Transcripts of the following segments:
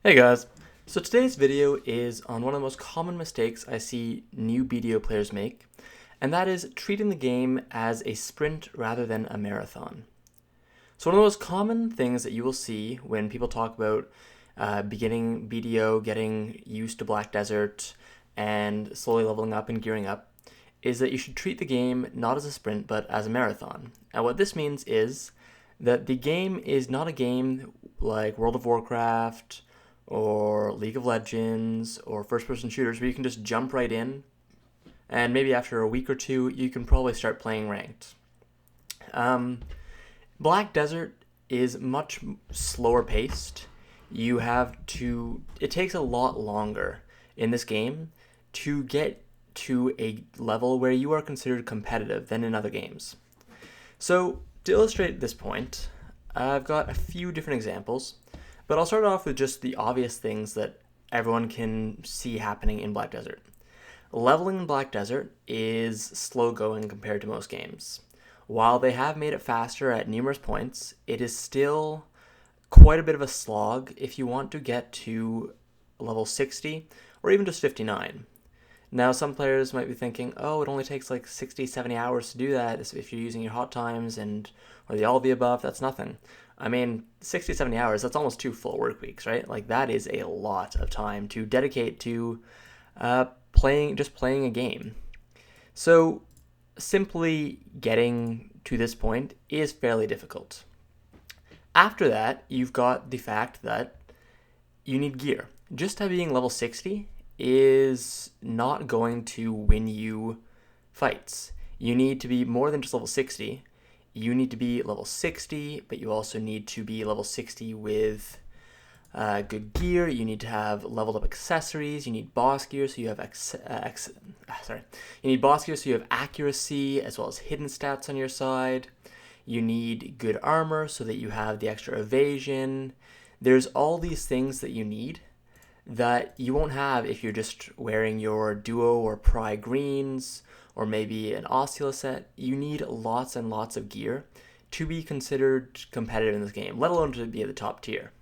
Hey guys, so today's video is on one of the most common mistakes I see new BDO players make, and that is treating the game as a sprint rather than a marathon. So one of the most common things that you will see when people talk about beginning BDO, getting used to Black Desert, and slowly leveling up and gearing up, is that you should treat the game not as a sprint but as a marathon. And what this means is that the game is not a game like World of Warcraft or League of Legends or first person shooters where you can just jump right in and maybe after a week or two you can probably start playing ranked. Um, Black Desert is much slower paced. It takes a lot longer in this game to get to a level where you are considered competitive than in other games. So, to illustrate this point, I've got a few different examples, but I'll start off with just the obvious things that everyone can see happening in Black Desert. Leveling in Black Desert is slow going compared to most games. While they have made it faster at numerous points, it is still quite a bit of a slog if you want to get to level 60 or even just 59. Now, some players might be thinking, oh, it only takes like 60, 70 hours to do that if you're using your hot times or all of the above, that's nothing. I mean, 60, 70 hours, that's almost 2 full work weeks, right? Like, that is a lot of time to dedicate to playing a game. So, simply getting to this point is fairly difficult. After that, you've got the fact that you need gear. Just being level 60 is not going to win you fights. You need to be more than just level 60. You need to be level 60, but you also need to be level 60 with good gear. You need to have leveled up accessories. You need boss gear, so you have You need boss gear, so you have accuracy as well as hidden stats on your side. You need good armor so that you have the extra evasion. There's all these things that you need that you won't have if you're just wearing your duo or pry greens or maybe an Oscula set. You need lots and lots of gear to be considered competitive in this game, let alone to be at the top tier.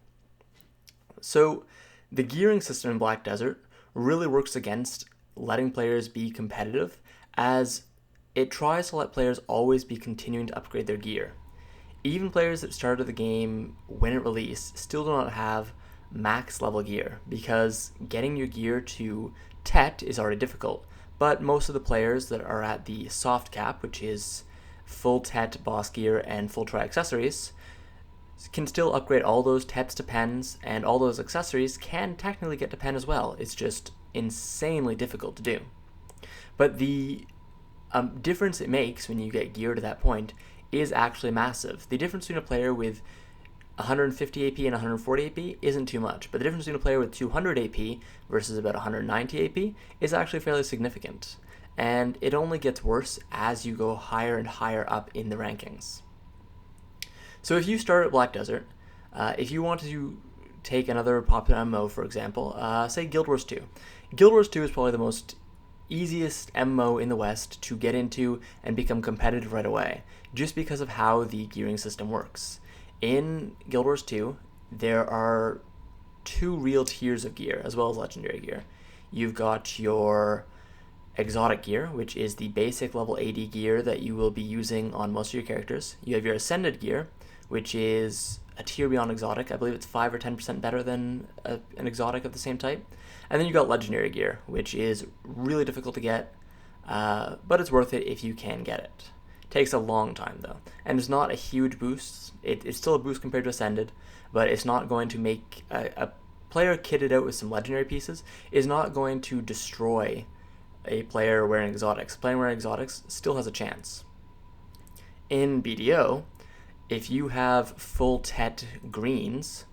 So the gearing system in Black Desert really works against letting players be competitive, as it tries to let players always be continuing to upgrade their gear. Even players that started the game when it released still do not have max level gear, because getting your gear to Tet is already difficult. But most of the players that are at the soft cap, which is full Tet boss gear and full try accessories, can still upgrade all those Tets to Pens, and all those accessories can technically get to Pen as well. It's just insanely difficult to do. But the difference it makes when you get gear to that point is actually massive. The difference between a player with 150 AP and 140 AP isn't too much, but the difference between a player with 200 AP versus about 190 AP is actually fairly significant, and it only gets worse as you go higher and higher up in the rankings. So if you start at Black Desert, if you want to take another popular MMO, for example, say Guild Wars 2. Guild Wars 2 is probably the most easiest MMO in the West to get into and become competitive right away, just because of how the gearing system works. In Guild Wars 2, there are 2 real tiers of gear, as well as legendary gear. You've got your exotic gear, which is the basic level 80 gear that you will be using on most of your characters. You have your ascended gear, which is a tier beyond exotic. I believe it's 5 or 10% better than an exotic of the same type. And then you've got legendary gear, which is really difficult to get, but it's worth it if you can get it. Takes a long time though, and it's not a huge boost. It's still a boost compared to Ascended, but it's not going to make a player kitted out with some legendary pieces is not going to destroy a player wearing exotics. A player wearing exotics still has a chance. In BDO, if you have full Tet greens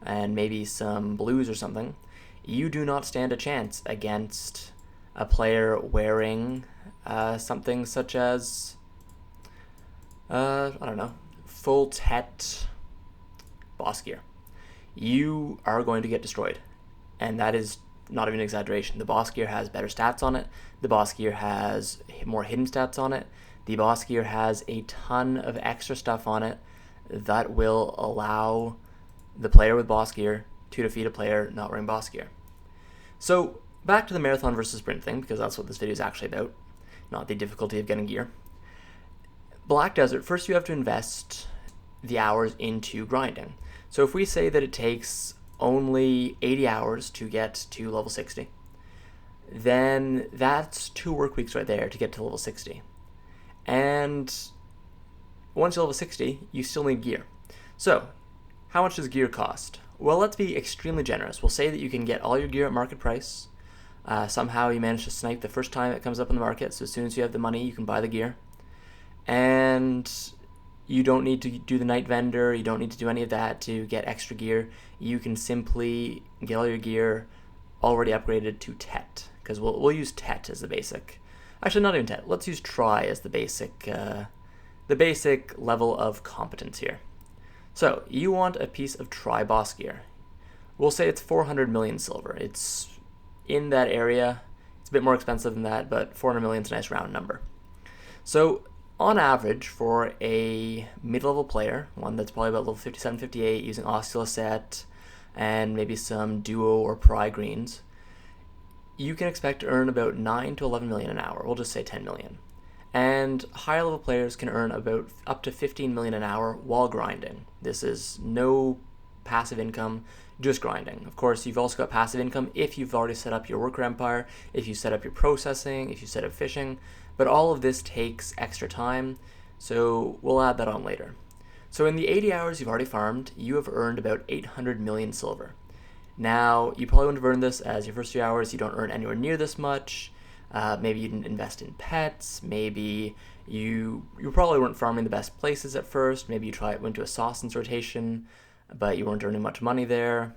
and maybe some blues or something, you do not stand a chance against a player wearing something such as I don't know, full Tet boss gear. You are going to get destroyed, and that is not even an exaggeration. The boss gear has better stats on it. The boss gear has more hidden stats on it. The boss gear has a ton of extra stuff on it that will allow the player with boss gear to defeat a player not wearing boss gear. So back to the marathon versus sprint thing, because that's what this video is actually about, not the difficulty of getting gear. Black Desert, first you have to invest the hours into grinding. So if we say that it takes only 80 hours to get to level 60, then that's 2 work weeks right there to get to level 60. And once you're level 60, you still need gear. So how much does gear cost? Well, let's be extremely generous. We'll say that you can get all your gear at market price. Somehow you manage to snipe the first time it comes up in the market, so as soon as you have the money, you can buy the gear. And you don't need to do the night vendor, you don't need to do any of that to get extra gear. You can simply get all your gear already upgraded to Tet, because we'll use Tet as the basic. Actually, not even Tet. Let's use Try as the basic level of competence here. So you want a piece of Try boss gear. We'll say it's 400 million silver. It's in that area. It's a bit more expensive than that, but 400 million is a nice round number. So on average, for a mid-level player, one that's probably about level 57, 58, using Osculoset and maybe some Duo or Pry greens, you can expect to earn about 9 to 11 million an hour. We'll just say 10 million. And higher level players can earn about up to 15 million an hour while grinding. This is no passive income, just grinding. Of course, you've also got passive income if you've already set up your worker empire, if you set up your processing, if you set up fishing, but all of this takes extra time, so we'll add that on later. So in the 80 hours you've already farmed, you have earned about 800 million silver. Now, you probably wouldn't have earned this as your first few hours, you don't earn anywhere near this much. Maybe you didn't invest in pets, maybe you probably weren't farming the best places at first, maybe you went to a Sawson's rotation, but you weren't earning much money there.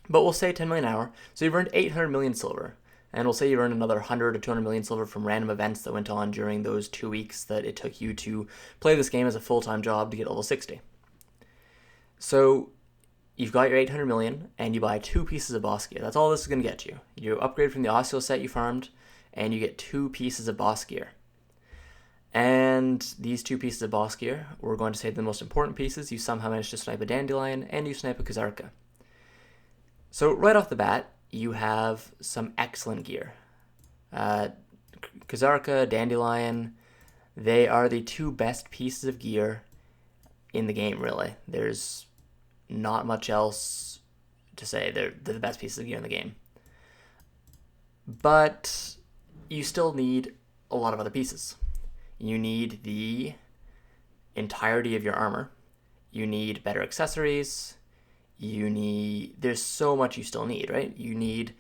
But we'll say 10 million an hour, so you've earned 800 million silver. And we'll say you earned another 100 or 200 million silver from random events that went on during those 2 weeks that it took you to play this game as a full-time job to get level 60. So you've got your 800 million, and you buy 2 pieces of boss gear. That's all this is going to get you. You upgrade from the Osculoset you farmed, and you get 2 pieces of boss gear. And these 2 pieces of boss gear, we're going to say the most important pieces. You somehow managed to snipe a Dandelion, and you snipe a Kazarka. So right off the bat, you have some excellent gear. Kazarka, Dandelion, they are the 2 best pieces of gear in the game, really. There's not much else to say. They're the best pieces of gear in the game. But you still need a lot of other pieces. You need the entirety of your armor. You need better accessories. There's so much you still need, right? You need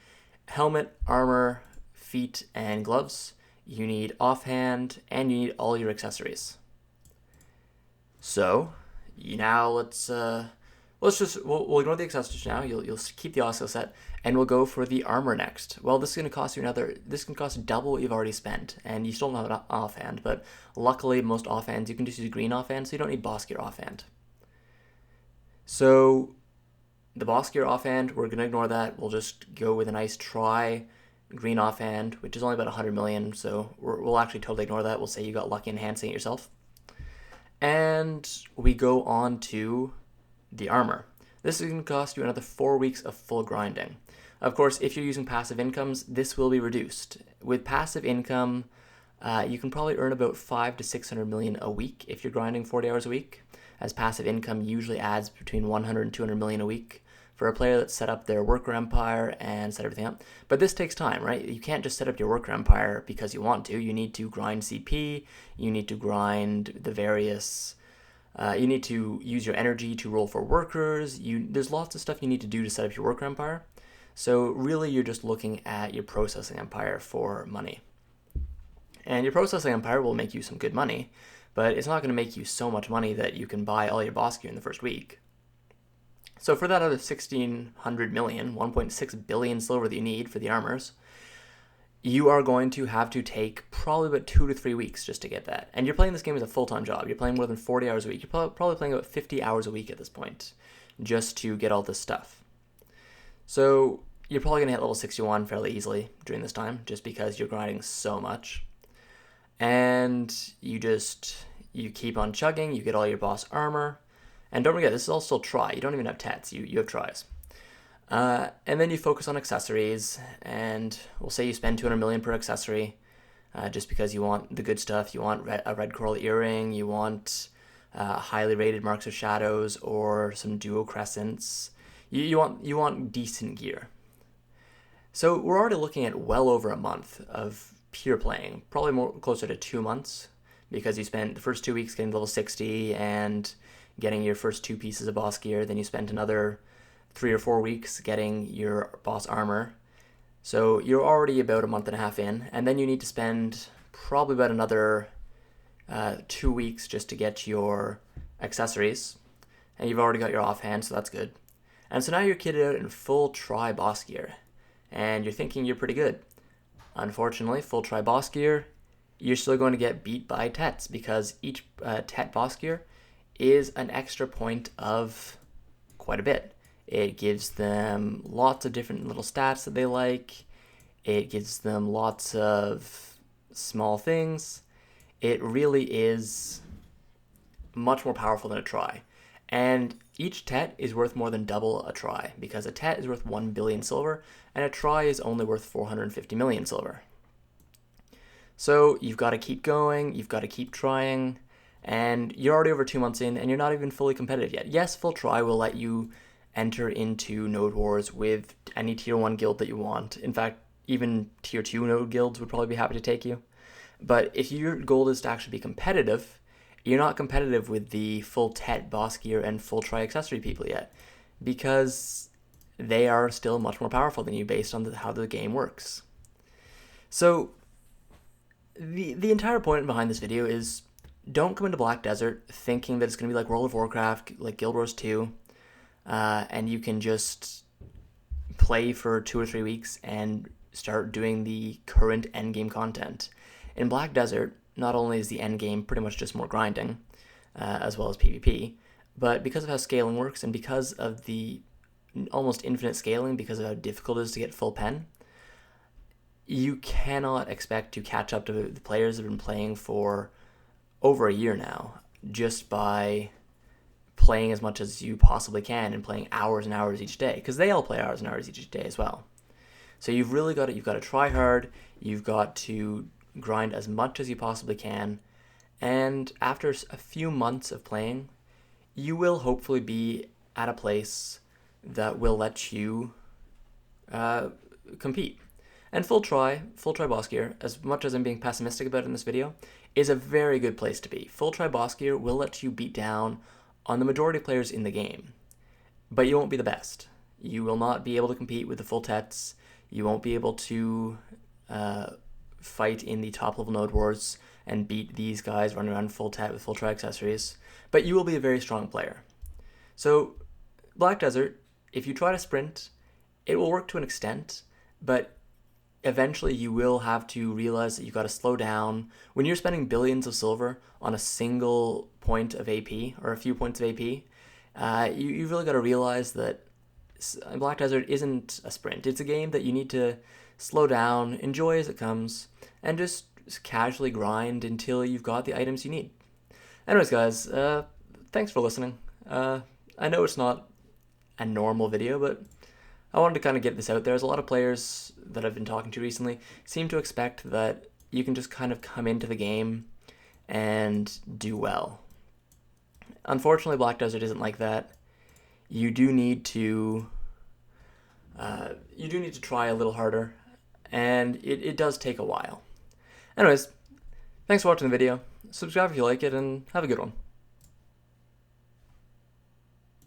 helmet, armor, feet, and gloves. You need offhand, and you need all your accessories. So, now we'll ignore the accessories now. You'll keep the Osculoset, and we'll go for the armor next. Well, this can cost double what you've already spent, and you still don't have an offhand, but luckily most offhands, you can just use green offhand, so you don't need boss gear offhand. So the boss gear offhand, we're going to ignore that. We'll just go with a nice Try green offhand, which is only about 100 million, so we'll actually totally ignore that. We'll say you got lucky enhancing it yourself. And we go on to the armor. This is going to cost you another 4 weeks of full grinding. Of course, if you're using passive incomes, this will be reduced. With passive income, you can probably earn about 500 to 600 million a week if you're grinding 40 hours a week, as passive income usually adds between 100 and 200 million a week for a player that's set up their worker empire and set everything up. But this takes time, right? You can't just set up your worker empire because you want to. You need to grind CP, you need to grind the various, you need to use your energy to roll for workers. There's lots of stuff you need to do to set up your worker empire. So really you're just looking at your processing empire for money. And your processing empire will make you some good money, but it's not going to make you so much money that you can buy all your boss gear in the first week. So for that other 1,600 million, 1.6 billion silver that you need for the armors, you are going to have to take probably about 2 to 3 weeks just to get that. And you're playing this game as a full-time job. You're playing more than 40 hours a week. You're probably playing about 50 hours a week at this point just to get all this stuff. So you're probably going to hit level 61 fairly easily during this time just because you're grinding so much. And you keep on chugging, you get all your boss armor. And don't forget, this is all still Try. You don't even have Tats, you have Tries. And then you focus on accessories, and we'll say you spend 200 million per accessory, just because you want the good stuff. You want a red coral earring, you want highly rated Marks of Shadows or some duo crescents. You want decent gear. So we're already looking at well over a month of pure playing, probably more closer to 2 months, because you spent the first 2 weeks getting level 60 and getting your first 2 pieces of boss gear. Then you spent another 3 or 4 weeks getting your boss armor. So you're already about a month and a half in, and then you need to spend probably about another 2 weeks just to get your accessories, and you've already got your offhand, so that's good. And so now you're kitted out in full tri boss gear, and you're thinking you're pretty good. Unfortunately, full tri boss gear, you're still going to get beat by Tets, because each Tet boss gear is an extra point of quite a bit. It gives them lots of different little stats that they like. It gives them lots of small things. It really is much more powerful than a tri. And each Tet is worth more than double a tri, because a Tet is worth 1 billion silver, and a tri is only worth 450 million silver. So you've got to keep going, you've got to keep trying, and you're already over 2 months in, and you're not even fully competitive yet. Yes, full tri will let you enter into Node Wars with any tier 1 guild that you want. In fact, even tier 2 node guilds would probably be happy to take you. But if your goal is to actually be competitive, you're not competitive with the full Tet boss gear and full tri accessory people yet, because they are still much more powerful than you based on how the game works. So the entire point behind this video is, don't come into Black Desert thinking that it's going to be like World of Warcraft, like Guild Wars 2, and you can just play for 2 or 3 weeks and start doing the current endgame content. In Black Desert, not only is the endgame pretty much just more grinding, as well as PvP, but because of how scaling works and because of the almost infinite scaling, because of how difficult it is to get full pen, you cannot expect to catch up to the players that have been playing for over a year now, just by playing as much as you possibly can and playing hours and hours each day, because they all play hours and hours each day as well. So you've got to try hard, you've got to grind as much as you possibly can, and after a few months of playing, you will hopefully be at a place that will let you compete. And full tri boss gear, as much as I'm being pessimistic about it in this video, is a very good place to be. Full tri boss gear will let you beat down on the majority of players in the game, but you won't be the best. You will not be able to compete with the full Tets. You won't be able to fight in the top level node wars and beat these guys running around full Tet with full tri accessories, but you will be a very strong player. So Black Desert, if you try to sprint, it will work to an extent, but eventually you will have to realize that you've got to slow down. When you're spending billions of silver on a single point of AP or a few points of AP, you've really got to realize that Black Desert isn't a sprint. It's a game that you need to slow down, enjoy as it comes, and just casually grind until you've got the items you need. Anyways, guys, thanks for listening. I know it's not a normal video, but I wanted to kind of get this out there. There's a lot of players that I've been talking to recently seem to expect that you can just kind of come into the game and do well. Unfortunately, Black Desert isn't like that. You do need to try a little harder, and it does take a while. Anyways, thanks for watching the video. Subscribe if you like it, and have a good one.